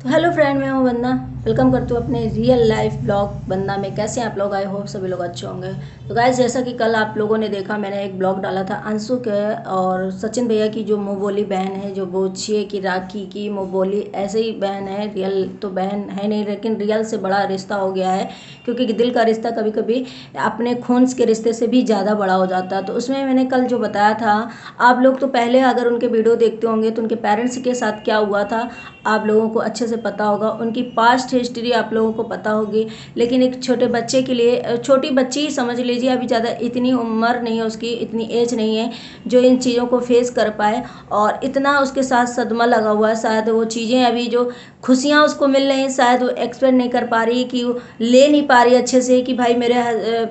Hello friend, मैं हूँ वंदना। Welcome करती हूँ अपने रियल लाइफ ब्लॉग वंदना में। कैसे हैं आप लोग? आई होप सभी लोग अच्छे होंगे। तो गाइस, जैसा कि कल आप लोगों ने देखा, मैंने एक ब्लॉग डाला था अंशु के और सचिन भैया की, जो मुँह बोली बहन है, जो बोचिए की राखी की मुँह बोली ऐसे ही बहन है। रियल तो बहन है नहीं, लेकिन रियल से बड़ा रिश्ता हो गया है, क्योंकि दिल का रिश्ता कभी कभी अपने खून के रिश्ते से भी ज़्यादा बड़ा हो जाता है। तो उसमें मैंने कल जो बताया था, आप लोग तो पहले अगर उनके वीडियो देखते होंगे तो उनके पेरेंट्स के साथ क्या हुआ था आप लोगों को अच्छे से पता होगा, उनकी पास्ट हिस्ट्री आप लोगों को पता होगी। लेकिन एक छोटे बच्चे के लिए, छोटी बच्ची ही समझ लीजिए, अभी ज़्यादा इतनी उम्र नहीं है उसकी, इतनी एज नहीं है जो इन चीज़ों को फेस कर पाए। और इतना उसके साथ सदमा लगा हुआ है, शायद वो चीज़ें अभी जो खुशियाँ उसको मिल रही हैं शायद वो एक्सपेक्ट नहीं कर पा रही, कि वो ले नहीं पा रही अच्छे से, कि भाई मेरे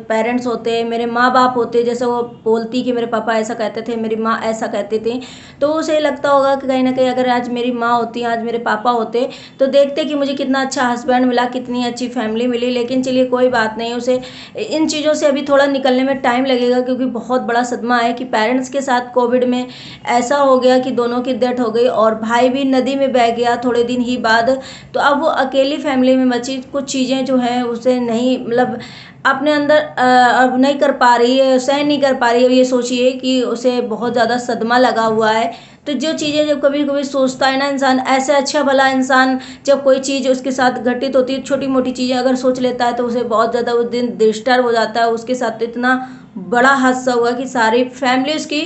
पेरेंट्स होते, मेरे माँ बाप होते, जैसे वो बोलती कि मेरे पापा ऐसा कहते थे, मेरी माँ ऐसा कहती थी। तो उसे लगता होगा कि कहीं ना कहीं अगर आज मेरी माँ होती, आज मेरे पापा होते, तो देखते कि मुझे कितना अच्छा हस्बैंड मिला, कितनी अच्छी फैमिली मिली। लेकिन चलिए कोई बात नहीं, उसे इन चीज़ों से अभी थोड़ा निकलने में टाइम लगेगा, क्योंकि बहुत बड़ा सदमा है कि पेरेंट्स के साथ कोविड में ऐसा हो गया कि दोनों की डेथ हो गई और भाई भी नदी में बह गया थोड़े दिन ही बाद। तो अब वो अकेली फैमिली में बची, कुछ चीज़ें जो हैं उसे नहीं, मतलब अपने अंदर अब नहीं कर पा रही है, सहन नहीं कर पा रही है। ये सोचिए कि उसे बहुत ज़्यादा सदमा लगा हुआ है। तो जो चीज़ें जब कभी कभी सोचता है ना इंसान, ऐसे अच्छा भला इंसान, जब कोई चीज़ उसके साथ घटित होती है, छोटी मोटी चीज़ें अगर सोच लेता है तो उसे बहुत ज़्यादा उस दिन डिस्टर्ब हो जाता है। उसके साथ तो इतना बड़ा हादसा हुआ कि सारी फैमिली उसकी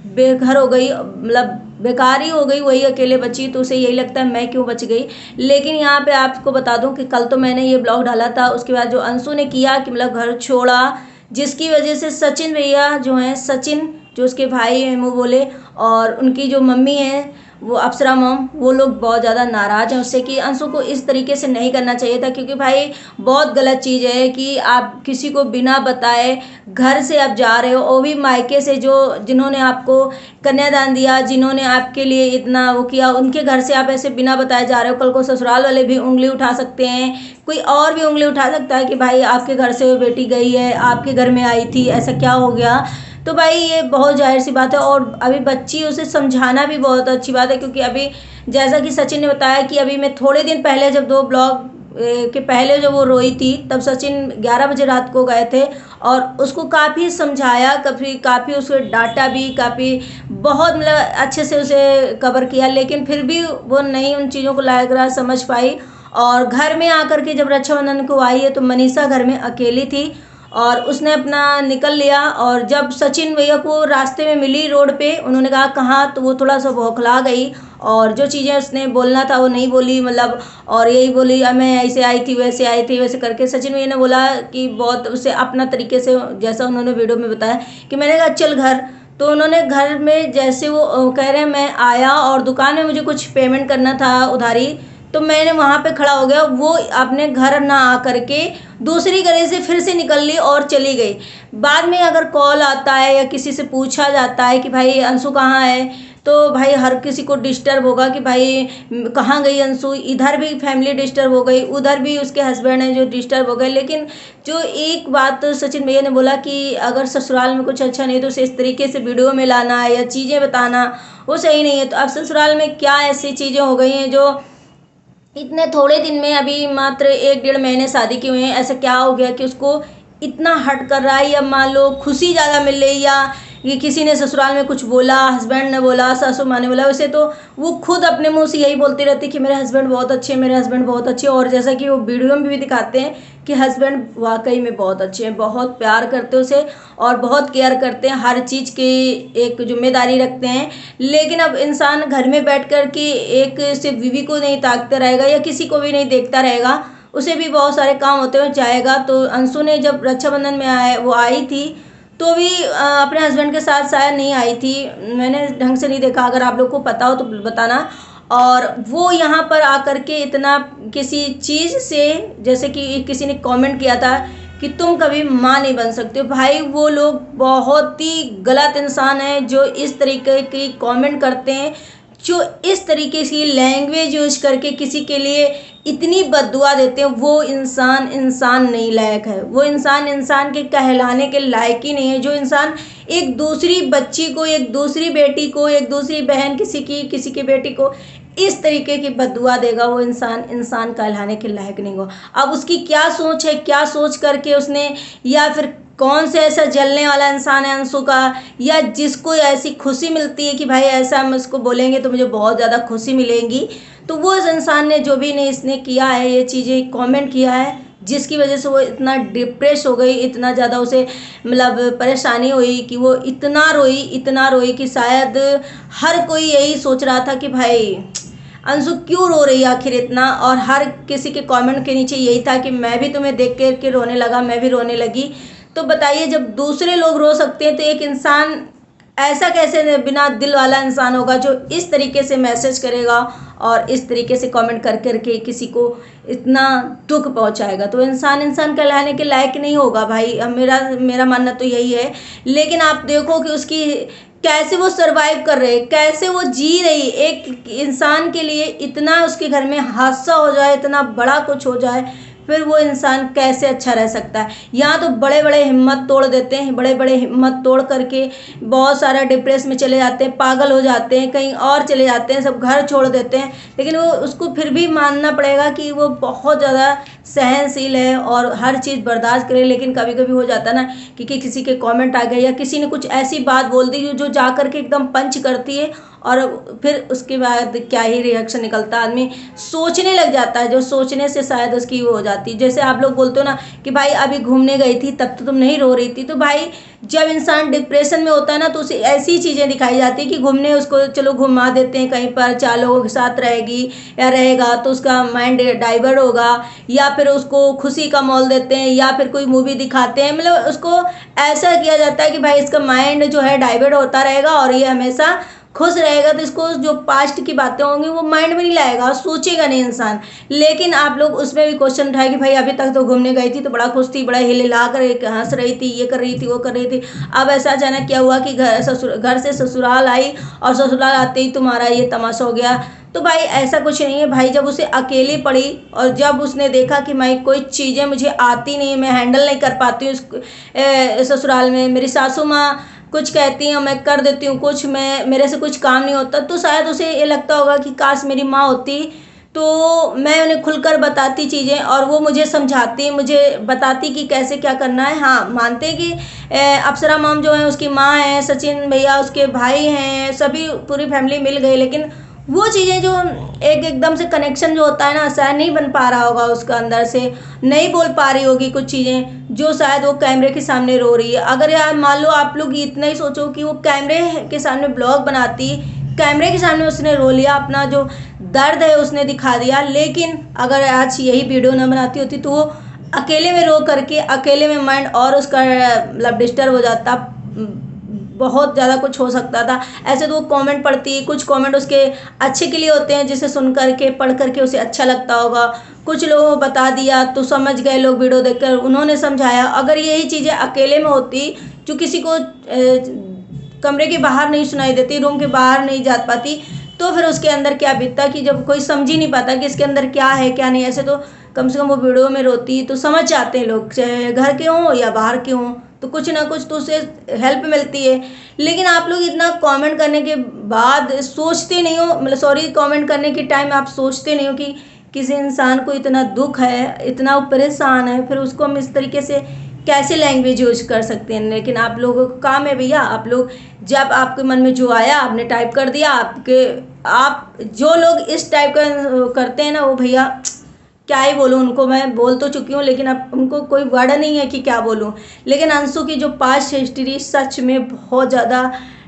बेघर हो गई, मतलब बेकार ही हो गई, वही अकेले बची। तो उसे यही लगता है मैं क्यों बच गई। लेकिन यहाँ पे आपको बता दूं कि कल तो मैंने ये ब्लॉग डाला था, उसके बाद जो अंशु ने किया कि मतलब घर छोड़ा, जिसकी वजह से सचिन भैया जो हैं, सचिन जो उसके भाई हैं वो बोले, और उनकी जो मम्मी है वो अप्सरा मॉम, वो लोग बहुत ज़्यादा नाराज़ हैं उससे कि अंशु को इस तरीके से नहीं करना चाहिए था। क्योंकि भाई बहुत गलत चीज़ है कि आप किसी को बिना बताए घर से आप जा रहे हो, वो भी मायके से, जो जिन्होंने आपको कन्यादान दिया, जिन्होंने आपके लिए इतना वो किया, उनके घर से आप ऐसे बिना बताए जा रहे हो। कल को ससुराल वाले भी उंगली उठा सकते हैं, कोई और भी उंगली उठा सकता है कि भाई आपके घर से वो बेटी गई है, आपके घर में आई थी, ऐसा क्या हो गया। तो भाई ये बहुत जाहिर सी बात है। और अभी बच्ची, उसे समझाना भी बहुत अच्छी बात है, क्योंकि अभी जैसा कि सचिन ने बताया कि अभी मैं थोड़े दिन पहले, जब दो ब्लॉग के पहले जब वो रोई थी, तब सचिन 11 बजे रात को गए थे और उसको काफ़ी समझाया, काफ़ी उसे डांटा भी, काफ़ी बहुत मतलब अच्छे से उसे कवर किया। लेकिन फिर भी वो नहीं उन चीज़ों को लायक रहा, समझ पाई। और घर में आकर के जब रक्षाबंधन को आई है तो मनीषा घर में अकेली थी और उसने अपना निकल लिया। और जब सचिन भैया को रास्ते में मिली रोड पे, उन्होंने कहा कहाँ, तो वो थोड़ा सा बौखला गई और जो चीज़ें उसने बोलना था वो नहीं बोली, मतलब और यही बोली मैं ऐसे आई थी, वैसे आई थी, वैसे करके सचिन भैया ने बोला कि बहुत उसे अपना तरीके से, जैसा उन्होंने वीडियो में बताया कि मैंने कहा चल घर। तो उन्होंने घर में जैसे वो कह रहे हैं मैं आया और दुकान में मुझे कुछ पेमेंट करना था उधारी, तो मैंने वहाँ पे खड़ा हो गया, वो अपने घर ना आ करके दूसरी गली से फिर से निकल ली और चली गई। बाद में अगर कॉल आता है या किसी से पूछा जाता है कि भाई अंशु कहाँ है, तो भाई हर किसी को डिस्टर्ब होगा कि भाई कहाँ गई अंशु। इधर भी फैमिली डिस्टर्ब हो गई, उधर भी उसके हस्बैंड हैं जो डिस्टर्ब हो गए। लेकिन जो एक बात तो सचिन भैया ने बोला कि अगर ससुराल में कुछ अच्छा नहीं तो उसे इस तरीके से वीडियो में लाना या चीज़ें बताना वो सही नहीं है। तो अब ससुराल में क्या ऐसी चीज़ें हो गई हैं जो इतने थोड़े दिन में, अभी मात्र 1 डेढ़ महीने शादी के हुए हैं, ऐसा क्या हो गया कि उसको इतना हर्ट कर रहा है। या मान लो खुशी ज़्यादा मिल रही, या ये किसी ने ससुराल में कुछ बोला, हस्बैंड ने बोला, सासू माँ ने बोला, वैसे तो वो खुद अपने मुंह से यही बोलती रहती कि मेरे हस्बैंड बहुत अच्छे हैं, मेरे हस्बैंड बहुत अच्छे हैं। और जैसा कि वो वीडियो में भी दिखाते हैं कि हस्बैंड वाकई में बहुत अच्छे हैं, बहुत प्यार करते हैं उसे और बहुत केयर करते हैं, हर चीज़ की एक जिम्मेदारी रखते हैं। लेकिन अब इंसान घर में बैठ कर के एक सिर्फ बीवी को नहीं ताकते रहेगा या किसी को भी नहीं देखता रहेगा, उसे भी बहुत सारे काम होते हुए जाएगा। तो अंशु ने जब रक्षाबंधन में वो आई थी तो भी अपने हस्बैंड के साथ शायद नहीं आई थी, मैंने ढंग से नहीं देखा, अगर आप लोग को पता हो तो बताना। और वो यहाँ पर आकर के इतना किसी चीज़ से, जैसे कि किसी ने कमेंट किया था कि तुम कभी माँ नहीं बन सकते, भाई वो लोग बहुत ही गलत इंसान हैं जो इस तरीके की कमेंट करते हैं, जो इस तरीके की लैंग्वेज यूज करके किसी के लिए इतनी बद्दुआ देते हैं। वो इंसान इंसान नहीं लायक है, वो इंसान इंसान के कहलाने के लायक ही नहीं है। जो इंसान एक दूसरी बच्ची को, एक दूसरी बेटी को, एक दूसरी बहन, किसी की बेटी को इस तरीके की बद्दुआ देगा, वो इंसान इंसान कहलाने के लायक नहीं हो। अब उसकी क्या सोच है, क्या सोच करके उसने, या फिर कौन से ऐसा जलने वाला इंसान है अंशु का, या जिसको ऐसी खुशी मिलती है कि भाई ऐसा हम इसको बोलेंगे तो मुझे बहुत ज़्यादा खुशी मिलेगी, तो वो इस इंसान ने जो भी ने इसने किया है, ये चीज़ें कमेंट किया है, जिसकी वजह से वो इतना डिप्रेस हो गई, इतना ज़्यादा उसे मतलब परेशानी हुई कि वो इतना रोई कि शायद हर कोई यही सोच रहा था कि भाई अंशु क्यों रो रही है आखिर इतना, और हर किसी के कमेंट के नीचे यही था कि मैं भी तुम्हें देख के रोने लगा, मैं भी रोने लगी। तो बताइए, जब दूसरे लोग रो सकते हैं तो एक इंसान ऐसा कैसे बिना दिल वाला इंसान होगा जो इस तरीके से मैसेज करेगा और इस तरीके से कमेंट कर करके किसी को इतना दुख पहुंचाएगा। तो इंसान इंसान कहलाने के लायक नहीं होगा भाई, मेरा मानना तो यही है। लेकिन आप देखो कि उसकी कैसे वो सरवाइव कर रहे, कैसे वो जी रही, एक इंसान के लिए इतना उसके घर में हादसा हो जाए, इतना बड़ा कुछ हो जाए, फिर वो इंसान कैसे अच्छा रह सकता है। यहाँ तो बड़े बड़े हिम्मत तोड़ देते हैं, बड़े बड़े हिम्मत तोड़ करके बहुत सारा डिप्रेस में चले जाते हैं, पागल हो जाते हैं, कहीं और चले जाते हैं, सब घर छोड़ देते हैं। लेकिन वो उसको फिर भी मानना पड़ेगा कि वो बहुत ज़्यादा सहनशील है और हर चीज़ बर्दाश्त करे। लेकिन कभी कभी हो जाता ना कि किसी के कमेंट आ गए या किसी ने कुछ ऐसी बात बोल दी जो जा करके एकदम पंच करती है, और फिर उसके बाद क्या ही रिएक्शन निकलता है, आदमी सोचने लग जाता है, जो सोचने से शायद उसकी वो हो जाती है। जैसे आप लोग बोलते हो ना कि भाई अभी घूमने गई थी तब तो तुम नहीं रो रही थी, तो भाई जब इंसान डिप्रेशन में होता है ना तो उसे ऐसी चीज़ें दिखाई जाती है कि घूमने उसको चलो घुमा देते हैं कहीं पर, 4 लोगों के साथ रहेगी या रहेगा तो उसका माइंड डाइवर्ट होगा, या फिर उसको खुशी का मोल देते हैं, या फिर कोई मूवी दिखाते हैं, मतलब उसको ऐसा किया जाता है कि भाई इसका माइंड जो है डाइवर्ट होता रहेगा और ये हमेशा खुश रहेगा। तो इसको जो पास्ट की बातें होंगी वो माइंड में नहीं लाएगा, सोचेगा नहीं इंसान। लेकिन आप लोग उसमें भी क्वेश्चन उठाए कि भाई अभी तक तो घूमने गई थी तो बड़ा खुश थी, बड़ा हिला कर हंस रही थी, ये कर रही थी, वो कर रही थी, अब ऐसा अचानक क्या हुआ कि घर से ससुराल आई और ससुराल आते ही तुम्हारा ये तमाशा हो गया। तो भाई ऐसा कुछ नहीं है भाई, जब उसे अकेली पड़ी और जब उसने देखा कि भाई कोई चीज़ें मुझे आती नहीं, मैं हैंडल नहीं कर पाती हूँ ससुराल में, मेरी सासू माँ कुछ कहती हैं मैं कर देती हूँ कुछ, मैं मेरे से कुछ काम नहीं होता, तो शायद उसे ये लगता होगा कि काश मेरी माँ होती तो मैं उन्हें खुलकर बताती चीज़ें और वो मुझे समझाती, मुझे बताती कि कैसे क्या करना है। हाँ, मानते हैं कि अप्सरा मॉम जो है उसकी माँ है, सचिन भैया उसके भाई हैं, सभी पूरी फैमिली मिल गई, लेकिन वो चीज़ें जो एकदम से कनेक्शन जो होता है ना, शायद नहीं बन पा रहा होगा उसका अंदर से, नहीं बोल पा रही होगी कुछ चीज़ें जो शायद वो कैमरे के सामने रो रही है। अगर यार मान लो आप लोग इतना ही सोचो कि वो कैमरे के सामने ब्लॉग बनाती, कैमरे के सामने उसने रो लिया, अपना जो दर्द है उसने दिखा दिया, लेकिन अगर आज यही वीडियो ना बनाती होती तो वो अकेले में रो करके अकेले में माइंड और उसका मतलब डिस्टर्ब हो जाता, बहुत ज़्यादा कुछ हो सकता था। ऐसे तो वो कमेंट पढ़ती है, कुछ कमेंट उसके अच्छे के लिए होते हैं जिसे सुन करके पढ़ करके उसे अच्छा लगता होगा, कुछ लोगों को बता दिया तो समझ गए लोग, वीडियो देखकर उन्होंने समझाया। अगर यही चीज़ें अकेले में होती जो किसी को कमरे के बाहर नहीं सुनाई देती, रूम के बाहर नहीं जा पाती, तो फिर उसके अंदर क्या बीतता कि जब कोई समझ ही नहीं पाता कि इसके अंदर क्या है क्या नहीं। ऐसे तो कम से कम वो वीडियो में रोती तो समझ जाते हैं लोग, चाहे घर के हों या बाहर के हों, तो कुछ ना कुछ तो उससे हेल्प मिलती है। लेकिन आप लोग इतना कमेंट करने के बाद सोचते नहीं हो, मतलब सॉरी, कमेंट करने के टाइम आप सोचते नहीं हो कि किसी इंसान को इतना दुख है, इतना परेशान है, फिर उसको हम इस तरीके से कैसे लैंग्वेज यूज कर सकते हैं। लेकिन आप लोगों का काम है भैया, आप लोग जब आपके मन में जो आया आपने टाइप कर दिया। आप जो लोग इस टाइप का करते हैं ना, वो भैया क्या ही बोलूँ उनको, मैं बोल तो चुकी हूँ लेकिन अब उनको कोई वर्ड नहीं है कि क्या बोलूँ। लेकिन अंशु की जो पास्ट हिस्ट्री सच में बहुत ज़्यादा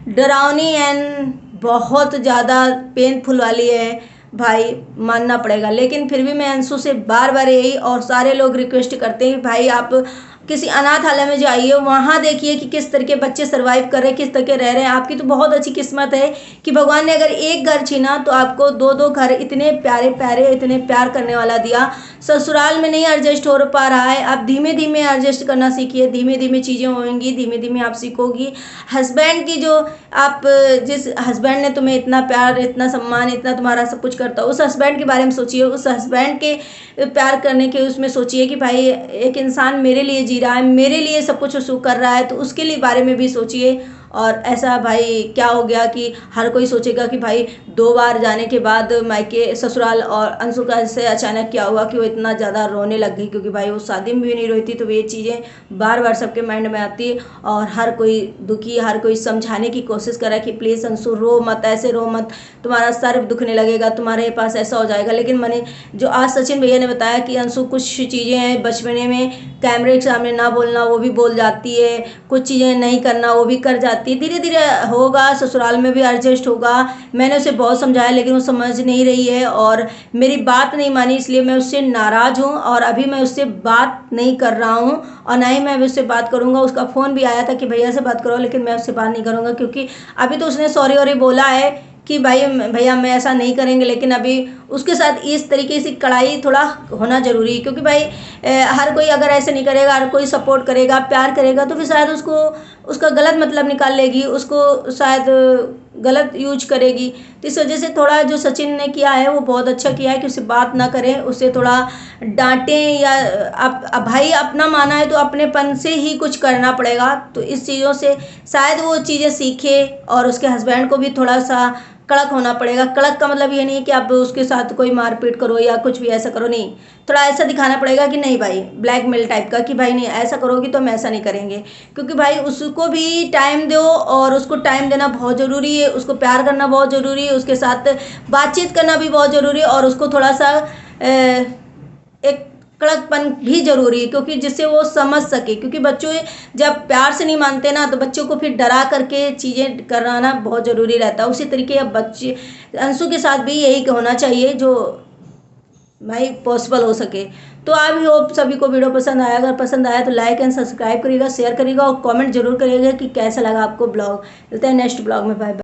डरावनी एंड बहुत ज़्यादा पेनफुल वाली है भाई, मानना पड़ेगा। लेकिन फिर भी मैं अंशु से बार बार यही और सारे लोग रिक्वेस्ट करते हैं भाई आप किसी अनाथालय में जाइए, वहाँ देखिए कि किस तरह के बच्चे सरवाइव कर रहे हैं, किस तरह के रह रहे हैं। आपकी तो बहुत अच्छी किस्मत है कि भगवान ने अगर एक घर छीना तो आपको दो दो घर इतने प्यारे प्यारे, इतने प्यार करने वाला दिया। ससुराल में नहीं एडजस्ट हो पा रहा है, आप धीमे धीमे एडजस्ट करना सीखिए, धीमे धीमे चीज़ें होंगी, धीमे धीमे आप सीखोगी। हस्बैंड की जो आप जिस हस्बैंड ने तुम्हें इतना प्यार, इतना सम्मान, इतना तुम्हारा सब कुछ करता, उस हस्बैंड के बारे में सोचिए, उस हस्बैंड के प्यार करने के उसमें सोचिए कि भाई एक इंसान मेरे लिए जी रहा है, मेरे लिए सब कुछ कर रहा है, तो उसके लिए बारे में भी सोचिए। और ऐसा भाई क्या हो गया कि हर कोई सोचेगा कि भाई 2 बार जाने के बाद मायके ससुराल, और अंशु का ऐसे अचानक क्या हुआ कि वो इतना ज़्यादा रोने लग गई, क्योंकि भाई वो शादी में भी नहीं रोई थी। तो ये चीज़ें बार बार सबके माइंड में आती है और हर कोई दुखी, हर कोई समझाने की कोशिश कर रहा है कि प्लीज़ अंशु रो मत, ऐसे रो मत, तुम्हारा सर दुखने लगेगा, तुम्हारे पास ऐसा हो जाएगा। लेकिन मैंने जो आज सचिन भैया ने बताया कि अंशु कुछ चीज़ें हैं बचपने में, कैमरे के सामने ना बोलना वो भी बोल जाती है, कुछ चीज़ें नहीं करना वो भी कर जाती है, धीरे धीरे होगा, ससुराल में भी एडजस्ट होगा। मैंने उसे बहुत समझाया लेकिन वो समझ नहीं रही है और मेरी बात नहीं मानी, इसलिए मैं उससे नाराज़ हूँ और अभी मैं उससे बात नहीं कर रहा हूँ और ना ही मैं उससे बात करूँगा। उसका फ़ोन भी आया था कि भैया से बात करो, लेकिन मैं उससे बात नहीं करूँगा, क्योंकि अभी तो उसने सॉरी वॉरी बोला है कि भाई भैया मैं ऐसा नहीं करेंगे, लेकिन अभी उसके साथ इस तरीके से कड़ाई थोड़ा होना ज़रूरी है, क्योंकि भाई हर कोई अगर ऐसे नहीं करेगा, हर कोई सपोर्ट करेगा, प्यार करेगा, तो फिर शायद उसको उसका गलत मतलब निकाल लेगी, उसको शायद गलत यूज करेगी। तो इस वजह से थोड़ा जो सचिन ने किया है वो बहुत अच्छा किया है कि उससे बात ना करें, उससे थोड़ा डांटें, या अब भाई अपना माना है तो अपनेपन से ही कुछ करना पड़ेगा। तो इस चीज़ों से शायद वो चीज़ें सीखे और उसके हस्बैंड को भी थोड़ा सा कड़क होना पड़ेगा। कड़क का मतलब ये नहीं है कि आप उसके साथ कोई मारपीट करो या कुछ भी ऐसा करो, नहीं, थोड़ा ऐसा दिखाना पड़ेगा कि नहीं भाई, ब्लैकमेल टाइप का कि भाई नहीं ऐसा करोगी तो हम ऐसा नहीं करेंगे। क्योंकि भाई उसको भी टाइम दो और उसको टाइम देना बहुत ज़रूरी है, उसको प्यार करना बहुत ज़रूरी है, उसके साथ बातचीत करना भी बहुत ज़रूरी है और उसको थोड़ा सा एक कड़कपन भी जरूरी है, क्योंकि जिससे वो समझ सके। क्योंकि बच्चों जब प्यार से नहीं मानते ना, तो बच्चों को फिर डरा करके चीज़ें कराना बहुत ज़रूरी रहता है। उसी तरीके अब बच्चे अंशु के साथ भी यही होना चाहिए जो भाई पॉसिबल हो सके। तो आई होप सभी को वीडियो पसंद आया, अगर पसंद आया तो लाइक एंड सब्सक्राइब करिएगा, शेयर करिएगा और कमेंट जरूर करिएगा कि कैसा लगा आपको ब्लॉग। मिलते हैं नेक्स्ट ब्लॉग में, बाय बाय।